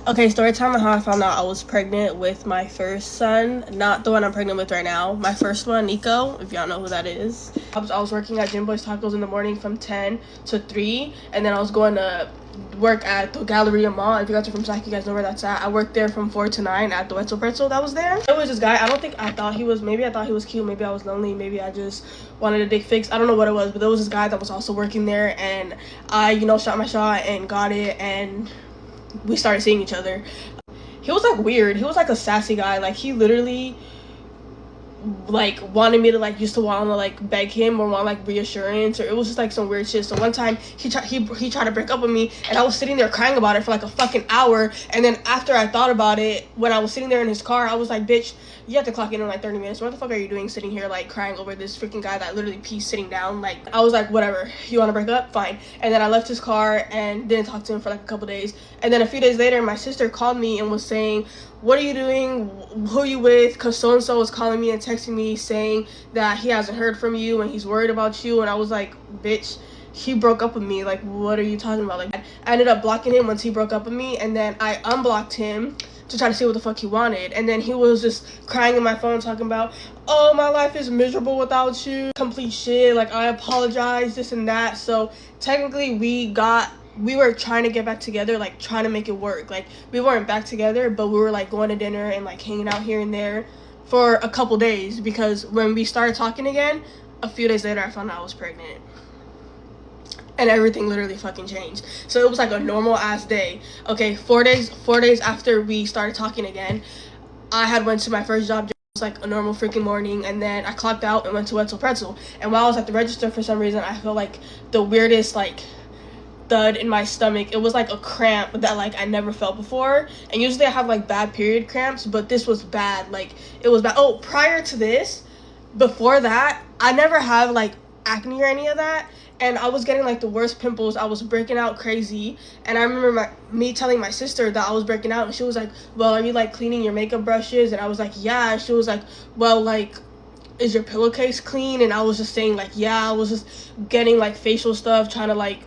Okay, story time on how I found out I was pregnant with my first son. Not the one I'm pregnant with right now. My first one, Nico, if y'all know who that is. I was working at Jim Boy's Tacos in the morning from 10 to 3. And then I was going to work at the Galleria Mall. If you guys are from Sac, you guys know where that's at. I worked there from 4 to 9 at the Wetzel Pretzel that was there. There was this guy. I thought he was cute. Maybe I was lonely. Maybe I just wanted a dick fix. I don't know what it was. But there was this guy that was also working there. And I, shot my shot and got it. And we started seeing each other. He was like weird. He was like a sassy guy. Like he literally like wanted me to like used to want to like beg him or want like reassurance, or it was just like some weird shit. So one time he tried to break up with me, and I was sitting there crying about it for like a fucking hour. And then after I thought about it, when I was sitting there in his car, I was like, bitch, you have to clock in like 30 minutes. What the fuck are you doing sitting here like crying over this freaking guy that literally pees sitting down? Like I was like, whatever, you want to break up, fine. And then I left his car and didn't talk to him for like a couple days. And then a few days later, my sister called me and was saying, what are you doing, who are you with, because so and so was calling me and texting me saying that he hasn't heard from you and he's worried about you. And I was like, bitch, he broke up with me. Like, what are you talking about? Like, I ended up blocking him once he broke up with me, and then I unblocked him to try to see what the fuck he wanted. And then he was just crying in my phone talking about, oh, my life is miserable without you, complete shit, like I apologize, this and that. So technically we were trying to get back together, like trying to make it work. Like we weren't back together, but we were like going to dinner and like hanging out here and there for a couple days, because when we started talking again, a few days later I found out I was pregnant. And everything literally fucking changed. So it was like a normal ass day. Okay, 4 days after we started talking again, I had went to my first job. It was like a normal freaking morning, and then I clocked out and went to Wetzel Pretzel. And while I was at the register, for some reason I felt like the weirdest like thud in my stomach. It was like a cramp that like I never felt before. And usually I have like bad period cramps, but this was bad. Like it was bad. Oh, prior to this, before that, I never have like acne or any of that, and I was getting like the worst pimples. I was breaking out crazy, and I remember me telling my sister that I was breaking out, and she was like, well, are you like cleaning your makeup brushes? And I was like, yeah. And she was like, well, like, is your pillowcase clean? And I was just saying like, yeah. I was just getting like facial stuff, trying to like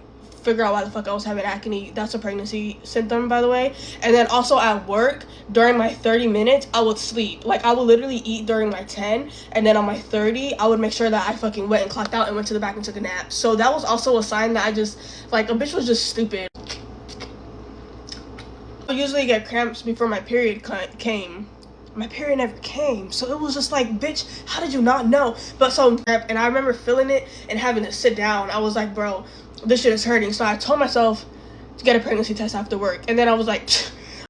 figure out why the fuck I was having acne. That's a pregnancy symptom, by the way. And then also at work, during my 30 minutes, I would sleep. Like I would literally eat during my 10, and then on my 30, I would make sure that I fucking went and clocked out and went to the back and took a nap. So that was also a sign that I just, like, a bitch was just stupid. I usually get cramps before my period came. My period never came, so it was just like, bitch, how did you not know? But so, and I remember feeling it and having to sit down. I was like, bro, this shit is hurting. So I told myself to get a pregnancy test after work, and then I was like,